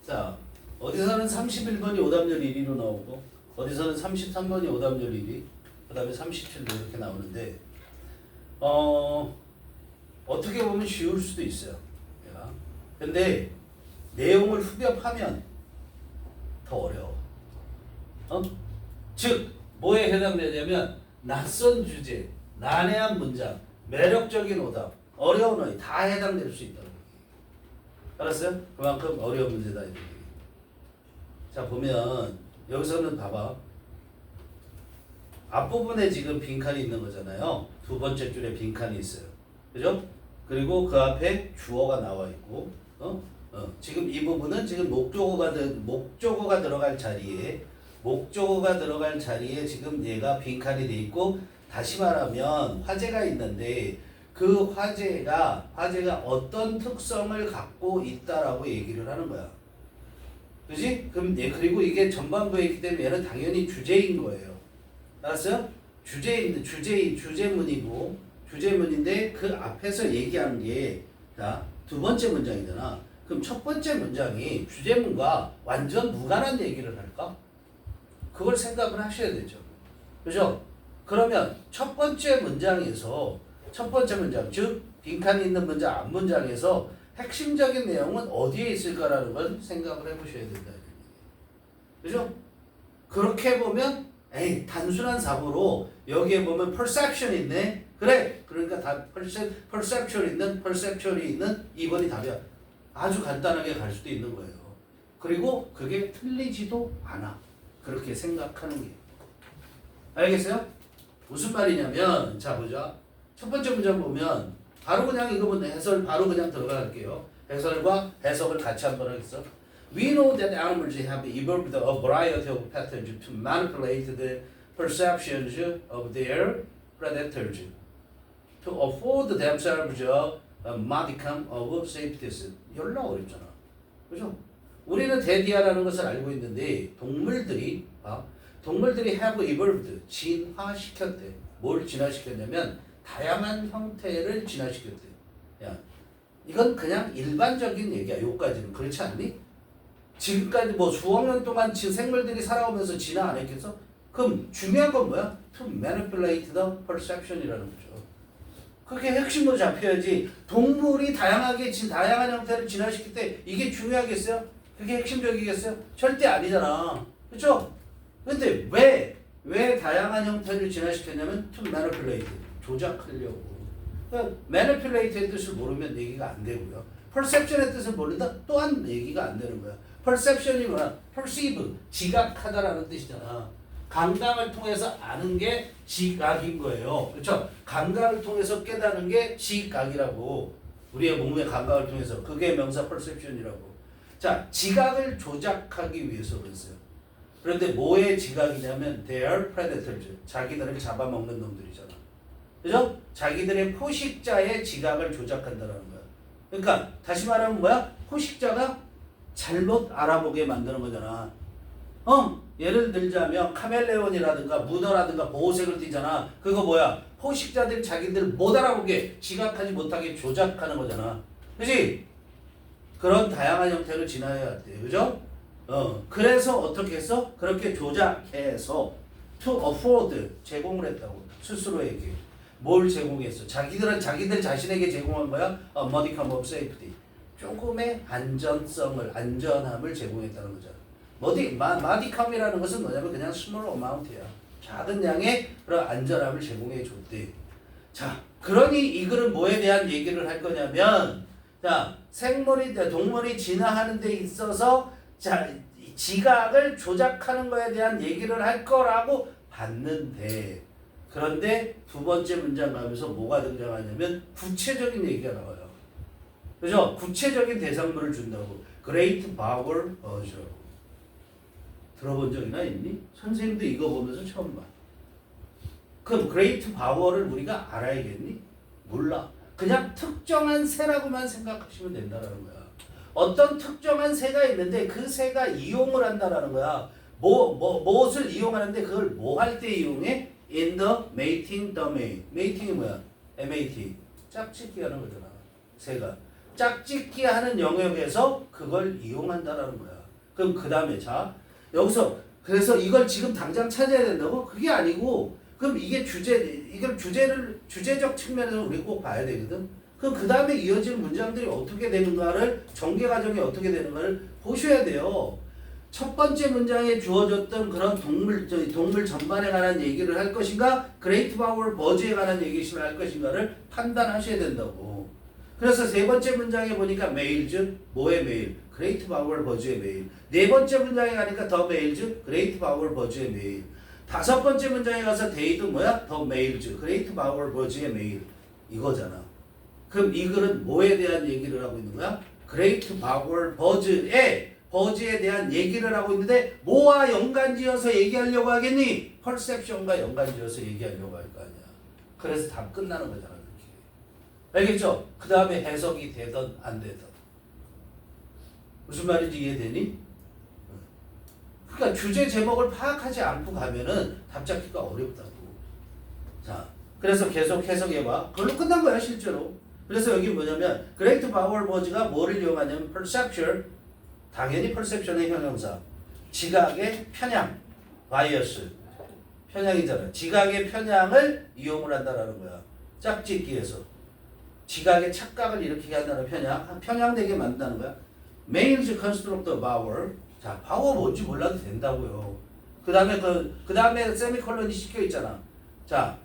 자, 어디서는 31번이 오답률 1위로 나오고 어디서는 33번이 오답률 1위, 그 다음에 37도 이렇게 나오는데 어떻게 보면 쉬울 수도 있어요. 얘가. 근데 내용을 후벼파면 더 어려워. 즉 뭐에 해당되냐면 낯선 주제, 난해한 문장, 매력적인 오답, 어려운 어휘 다 해당될 수 있다고. 알았어요? 그만큼 어려운 문제다. 이렇게. 자, 보면 여기서는 봐봐. 앞부분에 지금 빈칸이 있는 거잖아요. 두 번째 줄에 빈칸이 있어요. 그죠? 그리고 그 앞에 주어가 나와 있고, 지금 이 부분은 지금 목적어가 들어갈 자리에 지금 얘가 빈칸이 돼 있고, 다시 말하면 화제가 있는데 그 화제가 어떤 특성을 갖고 있다라고 얘기를 하는 거야. 그지? 그럼 그리고 이게 전반부에 있기 때문에 얘는 당연히 주제인 거예요. 알았어요? 주제문인데 그 앞에서 얘기한 게 두 번째 문장이잖아. 그럼 첫 번째 문장이 주제문과 완전 무관한 얘기를 할까? 그걸 생각을 하셔야 되죠. 그죠? 그러면 첫 번째 문장, 즉 빈칸이 있는 문장 앞문장에서 핵심적인 내용은 어디에 있을까라는 걸 생각을 해보셔야 된다. 그죠? 그렇게 보면 단순한 사고로 여기에 보면 perception 있네. 그래. 그러니까 다 perceptual이 있는 2번이 답이야. 아주 간단하게 갈 수도 있는 거예요. 그리고 그게 틀리지도 않아. 그렇게 생각하는 게. 알겠어요? 무슨 말이냐면, 자 보자. 첫 번째 문장 보면 바로 그냥 이거 보면 해설 바로 그냥 들어갈게요. 해설과 해석을 같이 한번 하겠어. We know that animals have evolved a variety of patterns to manipulate the perceptions of their predators to afford themselves a modicum of safety. 열나 어렵잖아. 그죠? 우리는 대디아라는 것을 알고 있는데 동물들이 have evolved, 진화시켰대. 뭘 진화시켰냐면 다양한 형태를 진화시켰대. 야, 이건 그냥 일반적인 얘기야. 요까지는. 그렇지 않니? 지금까지 뭐 수억 년 동안 생물들이 살아오면서 진화 안 했겠어? 그럼 중요한 건 뭐야? To manipulate the perception이라는 거죠. 그게 핵심으로 잡혀야지. 동물이 다양한 형태를 진화시킬 때 이게 중요하겠어요? 그게 핵심적이겠어요? 절대 아니잖아. 그렇죠? 근데 왜 다양한 형태를 진화시켰냐면 to manipulate, 조작하려고. 그러니까 manipulate의 뜻을 모르면 얘기가 안 되고요. perception의 뜻을 모른다? 또한 얘기가 안 되는 거야. perception이 뭐야? perceive, 지각하다라는 뜻이잖아. 감각을 통해서 아는 게 지각인 거예요. 그렇죠? 감각을 통해서 깨닫는 게 지각이라고. 우리의 몸의 감각을 통해서. 그게 명사 perception이라고. 자, 지각을 조작하기 위해서 그랬어요. 그런데 뭐의 지각이냐면 they are predators. 자기들을 잡아먹는 놈들이잖아. 그죠? 자기들의 포식자의 지각을 조작한다는 거야. 그러니까 다시 말하면 뭐야? 포식자가 잘못 알아보게 만드는 거잖아. 예를 들자면 카멜레온이라든가 문어라든가 보호색을 띠잖아. 그거 뭐야? 포식자들이 자기들 못 알아보게, 지각하지 못하게 조작하는 거잖아. 그지? 그런 다양한 형태로 진화해야 돼. 그죠? 그래서 어떻게 했어? 그렇게 조작해서 to afford, 제공을 했다고. 스스로에게. 뭘 제공했어? 자기들 자신에게 제공한 거야? A modicum of safety. 조금의 안전함을 제공했다는 거잖아. 마디컴이라는 것은 뭐냐면 그냥 small amount야. 작은 양의 그런 안전함을 제공해 줬대. 자, 그러니 이 글은 뭐에 대한 얘기를 할 거냐면, 자, 동물이 진화하는 데 있어서 지각을 조작하는 거에 대한 얘기를 할 거라고 봤는데, 그런데 두 번째 문장 가면서 뭐가 등장하냐면 구체적인 얘기가 나와요. 그죠? 구체적인 대상물을 준다고. Great power urge라고. 들어본 적이나 있니? 선생님도 이거 보면서 처음 봐. 그럼 Great power를 우리가 알아야겠니? 몰라. 그냥 특정한 새라고만 생각하시면 된다는 거야. 어떤 특정한 새가 있는데 그 새가 이용을 한다라는 거야. 무엇을 이용하는데 그걸 뭐 할 때 이용해? In the mating domain. mating이 뭐야? MAT. 짝짓기 하는 거잖아. 새가. 짝짓기 하는 영역에서 그걸 이용한다라는 거야. 그럼 그 다음에 자 여기서 그래서 이걸 지금 당장 찾아야 된다고? 그게 아니고 그럼 이게 이걸 주제적 측면에서 우리 꼭 봐야 되거든. 그럼 그 다음에 이어지는 문장들이 어떻게 되는가를 전개 과정이 어떻게 되는가를 보셔야 돼요. 첫 번째 문장에 주어졌던 그런 동물 전반에 관한 얘기를 할 것인가, 그레이트 바우얼 버즈에 관한 얘기를 할 것인가를 판단하셔야 된다고. 그래서 세 번째 문장에 보니까 메일즈, 뭐의 메일? 그레이트 바우얼 버즈의 메일. 네 번째 문장에 가니까 더 메일즈, 그레이트 바우얼 버즈의 메일. 다섯 번째 문장에 가서 데이도 뭐야? 더 메일즈, 그레이트 바우얼 버즈의 메일. 이거잖아. 그럼 이 글은 뭐에 대한 얘기를 하고 있는 거야? 그레이트 바우얼 버즈에 대한 얘기를 하고 있는데 뭐와 연관지어서 얘기하려고 하겠니? 퍼셉션과 연관지어서 얘기하려고 할 거 아니야. 그래서 다 끝나는 거잖아. 그렇게. 알겠죠? 그 다음에 해석이 되든 안 되든. 무슨 말인지 이해되니? 그러니까 주제 제목을 파악하지 않고 가면은 답 잡기가 어렵다고. 자, 그래서 계속 해석해봐. 그걸로 끝난 거야 실제로. 그래서 여기 뭐냐면 그레이트 바우얼 버즈가 뭐를 이용하냐면 perception, 당연히 perception의 형용사, 지각의 편향, bias, 편향이잖아. 지각의 편향을 이용을 한다라는 거야. 짝짓기에서 지각의 착각을 일으키게 한다는 편향되게 만든다는 거야. Mains construct the vowel. 자, vowel 뭔지 몰라도 된다고요. 그 다음에 세미콜론이 시켜 있잖아. 자,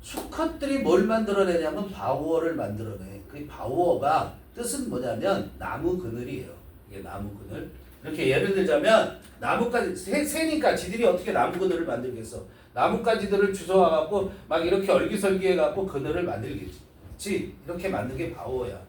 수컷들이 뭘 만들어내냐면 바우어를 만들어내. 그 바우어가 뜻은 뭐냐면 나무 그늘이에요. 이게 나무 그늘. 이렇게 예를 들자면 나뭇가지 새니까 지들이 어떻게 나무 그늘을 만들겠어? 나뭇가지들을 주워와갖고 막 이렇게 얼기설기해갖고 그늘을 만들겠지. 이렇게 만든 게 바우어야.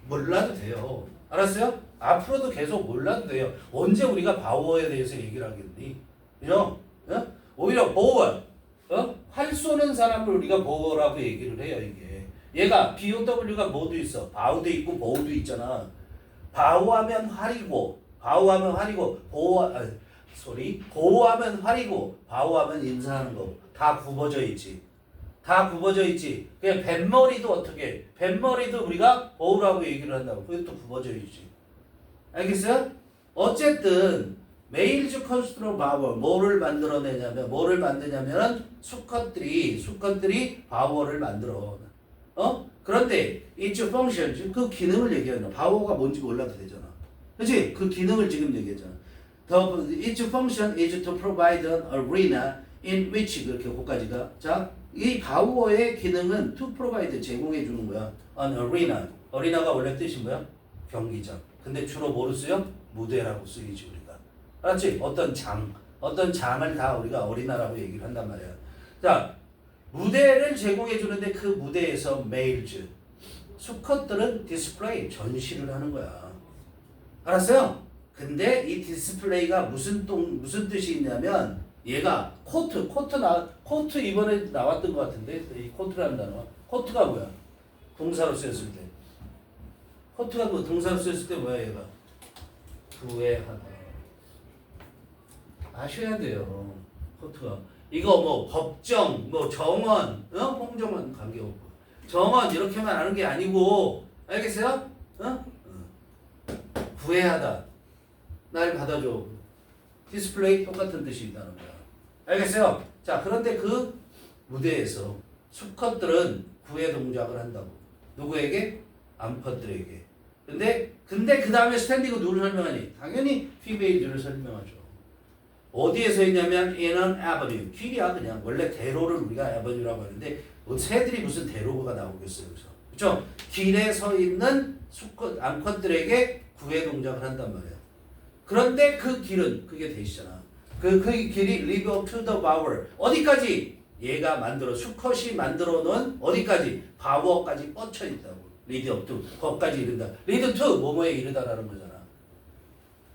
몰라도 돼요. 알았어요? 앞으로도 계속 몰라도 돼요. 언제 우리가 바우어에 대해서 얘기를 하겠니? 그죠? 어? 오히려 보어. 활 쏘는 사람을 우리가 보어라고 얘기를 해요, 이게. 얘가 BOW가 뭐도 있어. 바우도 있고 보우도 있잖아. 바우하면 활이고, 보우하면 활이고, 바우하면 인사하는 거. 다 굽어져 있지. 그냥 뱃머리도 어떻게? 뱃머리도 우리가 보우라고 얘기를 한다고. 그것도 굽어져 있지. 알겠어요? 어쨌든 메일즈 컨스트로 바우어 뭐를 만드냐면 수컷들이 바우어를 만들어. 그런데 its function 그 기능을 얘기하는 거야. 바우어가 뭔지 몰라도 되잖아. 그렇지? 그 기능을 지금 얘기했잖아. its function is to provide an arena in which 그렇게 거기까지가. 자, 이 바우어의 기능은 to provide 제공해 주는 거야. an arena. arena가 원래 뜻이 뭐야? 경기장. 근데 주로 뭐로 쓰여? 무대라고 쓰이지 우리가. 알았지? 어떤 장을 다 우리가 어린아라고 얘기를 한단 말이야. 자, 무대를 제공해 주는데 그 무대에서 메일즈, 수컷들은 디스플레이, 전시를 하는 거야. 알았어요? 근데 이 디스플레이가 무슨 뜻이 있냐면 얘가 코트 이번에 나왔던 것 같은데 이 코트라는 단어. 코트가 뭐야? 동사로 쓰였을 때. 코트가 뭐 동사로 쓰였을 때 뭐야 얘가? 구애하다. 아셔야 돼요. 코트가. 이거 뭐 법정, 뭐 정원, 홍정원 관계없고. 정원 이렇게만 하는 게 아니고, 알겠어요? 구애하다. 날 받아줘. 디스플레이 똑같은 뜻이 있다는 거야. 알겠어요? 자, 그런데 그 무대에서 수컷들은 구애 동작을 한다고. 누구에게? 암컷들에게. 근데 그 다음에 스탠딩은 누구를 설명하니? 당연히 피메일들을 설명하죠. 어디에 서 있냐면 in an avenue. 길이야 그냥. 원래 대로를 우리가 avenue라고 하는데 새들이 무슨 대로가 나오겠어요. 그렇죠? 길에 서 있는 암컷들에게 구애 동작을 한단 말이야. 그런데 그 길은 그게 대시잖아. 그 길이 live up to the vowel. 어디까지? 얘가 수컷이 만들어 놓은 어디까지? 바우어까지 뻗쳐 있다고. lead up to. 거기까지 이른다. lead to 뭐뭐에 이르다라는 거잖아.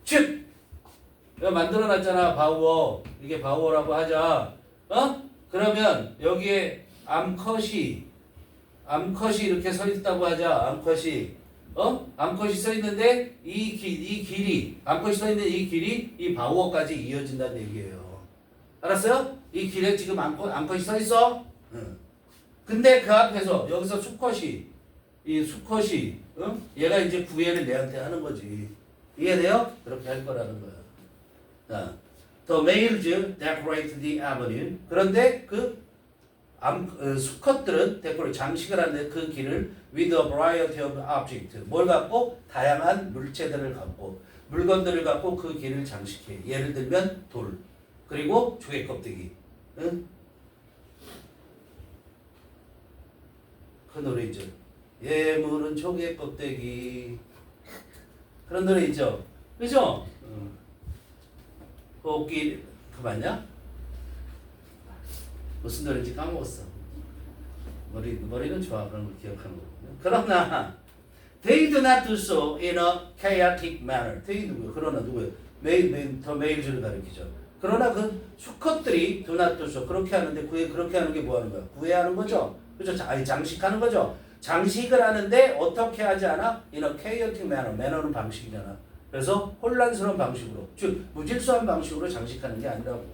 즉 내가 만들어놨잖아 바우어. 이게 바우어라고 하자. 그러면 여기에 암컷이 이렇게 서 있다고 하자. 암컷이 서 있는데 암컷이 서 있는 이 길이 이 바우어까지 이어진다는 얘기예요. 알았어요? 이 길에 지금 암컷이 서 있어. 근데 그 앞에서 여기서 수컷이 얘가 이제 구애를 내한테 하는 거지. 이해돼요? 그렇게 할 거라는 거야. The males decorate the avenue. 그런데 수컷들은 장식을 하는데 그 길을 with a variety of objects. 뭘 갖고? 다양한 물체들을 갖고 물건들을 갖고 그 길을 장식해. 예를 들면 돌, 그리고 조개 껍데기. 응? 그 노래 있죠. 예물은 조개 껍데기. 그런 노래 있죠. 그죠? 코끼리 그 맞냐? 무슨 노래인지 까먹었어. 머리는 좋아. 그런 걸 기억하는 거거든요. 그러나 they do not do so in a chaotic manner. they 누구요? 그러나 누구요? 더 메일즈를 가리키죠. 그러나 그 수컷들이 do not do so 그렇게 하는데 그렇게 하는 게 뭐 하는 거야? 구애하는 거죠. 그죠? 장식하는 거죠. 장식을 하는데 어떻게 하지 않아? in a chaotic manner. manner는 방식이잖아. 그래서 혼란스러운 방식으로, 즉 무질서한 방식으로 장식하는 게 아니라고.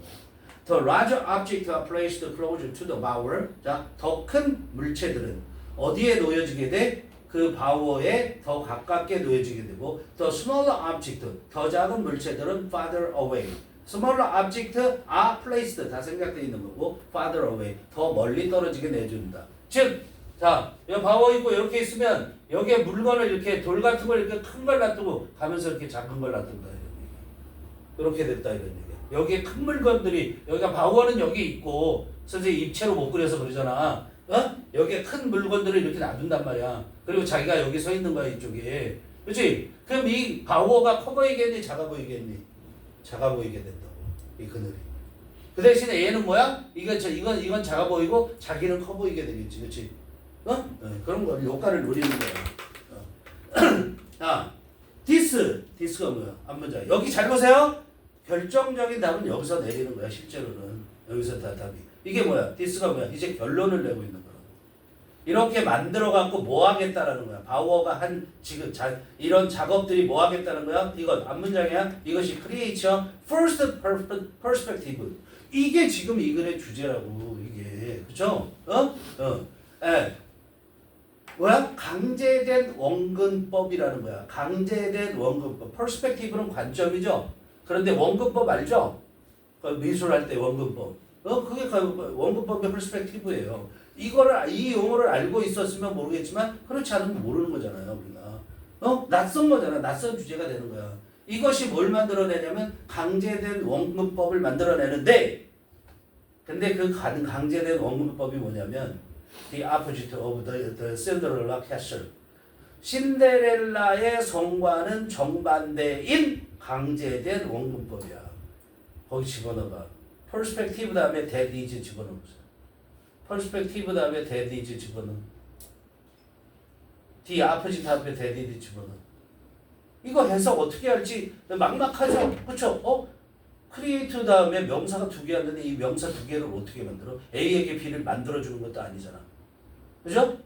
The larger objects are placed closer to the bower. 자, 더 큰 물체들은 어디에 놓여지게 돼? 그 바워에 더 가깝게 놓여지게 되고, the smaller object, 더 작은 물체들은 farther away. smaller object are placed, 다 생략되어 있는 거고, farther away, 더 멀리 떨어지게 내준다. 즉, 자, 여기 바워 있고 이렇게 있으면 여기에 물건을 이렇게 돌 같은 걸 이렇게 큰 걸 놔두고 가면서 이렇게 작은 걸 놔둔다 이런 얘기. 이렇게 됐다 이런 얘기. 여기에 큰 물건들이 여기가 바워는 여기 있고 선생님 입체로 못 그려서 그러잖아. 여기에 큰 물건들을 이렇게 놔둔단 말이야. 그리고 자기가 여기 서 있는 거야 이쪽에. 그렇지? 그럼 이 바워가 커 보이겠니? 작아 보이겠니? 작아 보이게 된다고. 이 그늘이. 그 대신에 얘는 뭐야? 이건 작아 보이고 자기는 커 보이게 되겠지. 그렇지? 그런 거 효과를 노리는 거야. 디스가 뭐야? 앞문자. 여기 잘 보세요. 결정적인 답은 여기서 내리는 거야. 실제로는 여기서 다 답이. 이게 뭐야? 디스가 뭐야? 이제 결론을 내고 있는 거야. 이렇게 만들어 갖고 뭐 하겠다라는 거야. 바워가 한 지금 이런 작업들이 뭐 하겠다는 거야? 이건 앞문장이야. 이것이 create의 first perspective. 이게 지금 이 글의 주제라고 이게. 그렇죠? 뭐야? 강제된 원근법이라는 거야. 강제된 원근법. 퍼스펙티브는 관점이죠. 그런데 원근법 알죠? 미술할 때 원근법. 그게 원근법의 퍼스펙티브예요. 이 용어를 알고 있었으면 모르겠지만 그렇지 않으면 모르는 거잖아요, 우리가. 낯선 거잖아. 낯선 주제가 되는 거야. 이것이 뭘 만들어내냐면 강제된 원근법을 만들어내는데, 근데 그 강제된 원근법이 뭐냐면 The opposite of the Cinderella castle. 신데렐라의 성과는 정반대인 강제된 원근법이야. 거기 집어넣어봐. perspective 다음에 that is 집어넣어보세요. perspective 다음에 that is 집어넣어. The opposite 다음에 that is 집어넣어. 이거 해석 어떻게 할지 막막하죠? 그쵸? 크리에이트 다음에 명사가 두 개 하는데 이 명사 두 개를 어떻게 만들어? A에게 B를 만들어주는 것도 아니잖아. 그죠?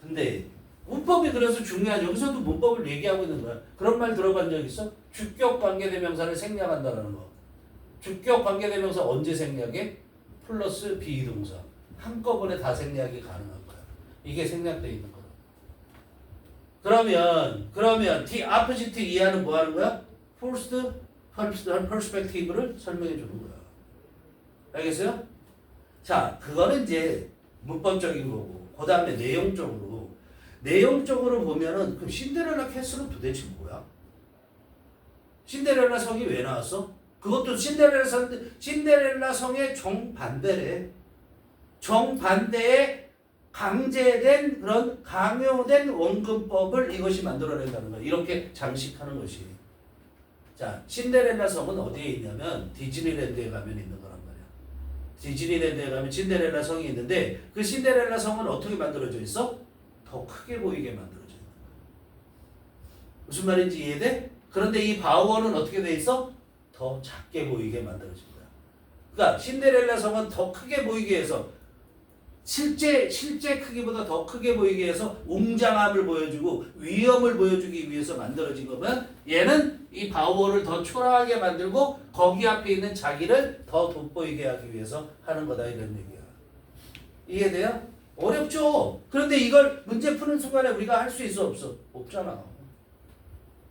근데 문법이 그래서 중요하죠. 여기서도 문법을 얘기하고 있는 거야. 그런 말 들어본 적 있어? 주격 관계대명사를 생략한다는 거. 주격 관계대명사 언제 생략해? 플러스 비동사. 한꺼번에 다 생략이 가능한 거야. 이게 생략되어 있는 거야. 그러면 the opposite 이하는 뭐 하는 거야? first perspective를 설명해 주는 거야. 알겠어요? 자, 그거는 이제 문법적인 거고, 그 다음에 내용적으로 보면은 그럼 신데렐라 캐슬은 도대체 뭐야? 신데렐라 성이 왜 나왔어? 그것도 신데렐라 성의 정반대래. 정반대의 강제된 그런 강요된 원근법을 이것이 만들어낸다는 거야. 이렇게 장식하는 것이. 자, 신데렐라 성은 어디에 있냐면 디즈니랜드에 가면 있는 거란 말이야. 디즈니랜드에 가면 신데렐라 성이 있는데 그 신데렐라 성은 어떻게 만들어져 있어? 더 크게 보이게 만들어져 있는 거야. 무슨 말인지 이해돼? 그런데 이 바워는 어떻게 돼 있어? 더 작게 보이게 만들어진 거야. 그러니까 신데렐라 성은 더 크게 보이게 해서 실제 크기보다 더 크게 보이게 해서 웅장함을 보여주고 위험을 보여주기 위해서 만들어진 거면 얘는 이 바워를 더 초라하게 만들고 거기 앞에 있는 자기를 더 돋보이게 하기 위해서 하는 거다 이런 얘기야. 이해돼요? 어렵죠? 그런데 이걸 문제 푸는 순간에 우리가 할 수 있어 없어? 없잖아.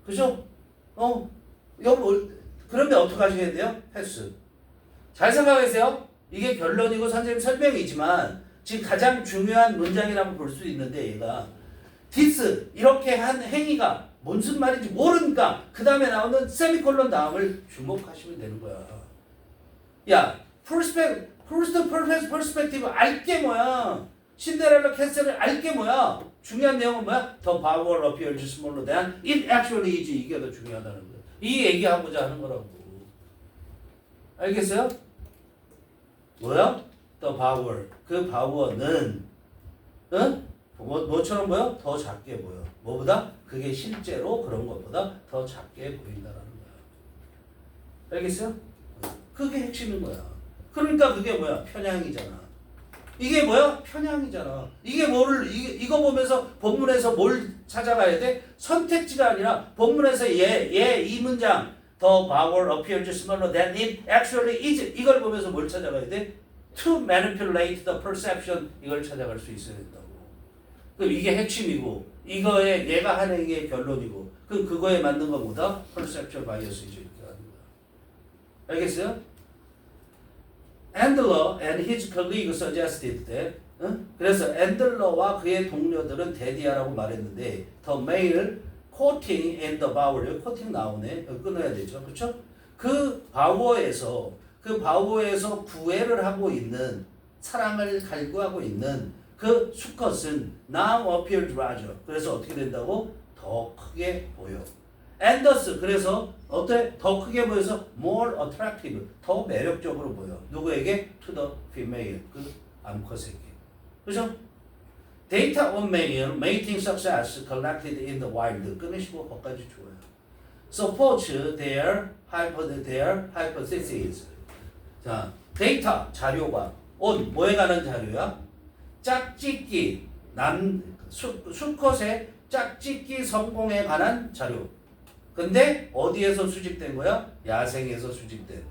그죠? 그런데 어떻게 하셔야 돼요? 패스. 잘 생각하세요. 이게 결론이고 선생님 설명이지만 지금 가장 중요한 문장이라고 볼 수 있는데 얘가 this 이렇게 한 행위가 무슨 말인지 모르니까 그 다음에 나오는 세미콜론 다음을 주목하시면 되는 거야. 야, 퍼스펙티브 알게 뭐야? 신데렐라 캐슬을 알게 뭐야? 중요한 내용은 뭐야? The power appears smaller than it actually is. 이게 더 중요하다는 거야. 이 얘기하고자 하는 거라고. 알겠어요? 뭐야? The power. 그 power는 응? 뭐처럼 보여? 더 작게 보여. 뭐보다? 그게 실제로 그런 것보다 더 작게 보인다라는 거야. 알겠어요? 그게 핵심인 거야. 그러니까 그게 뭐야? 편향이잖아. 이게 뭐야? 편향이잖아. 이게 뭐를 이거 보면서 본문에서 뭘 찾아가야 돼? 선택지가 아니라 본문에서 이 문장 The power appears smaller than it actually is. 이걸 보면서 뭘 찾아가야 돼? To manipulate the perception. 이걸 찾아갈 수 있어야 된다고. 그럼 이게 핵심이고 이거에 얘가 하는 게 결론이고 그럼 그거에 맞는 것보다 perceptual bias이죠. 이렇게 하는 거야. 알겠어요? Andler and his colleague suggested that 그래서 앤들러와 그의 동료들은 데디아라고 말했는데 the male quoting in the vowel 여기 quoting 나오네. 여기 끊어야 되죠. 그렇죠? 그 바우어에서 구애를 하고 있는 사랑을 갈구하고 있는 그 수컷은 now appeared larger. 그래서 어떻게 된다고? 더 크게 보여. 앤더스 그래서 어때? 더 크게 보여서 more attractive 더 매력적으로 보여. 누구에게? To the female 그 암컷에게. 그죠? Data on male mating success collected in the wild 끊으시고 거기까지 좋아요. Supports their hypothesis. 자, 데이터 자료가 on 뭐에 관한 자료야? 짝짓기 수컷의 짝짓기 성공에 관한 자료. 근데 어디에서 수집된 거야? 야생에서 수집된.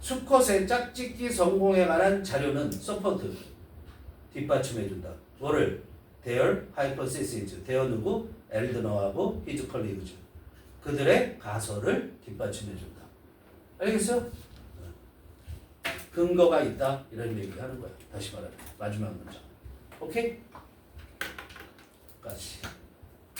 수컷의 짝짓기 성공에 관한 자료는 서포트 뒷받침해준다. 뭐를? Their hypothesis. Their 누구? 엘드너하고 his colleagues. 그들의 가설을 뒷받침해준다. 알겠어요? 근거가 있다. 이런 얘기하는 거야. 다시 말하면 마지막 문장. 오케이? 까지.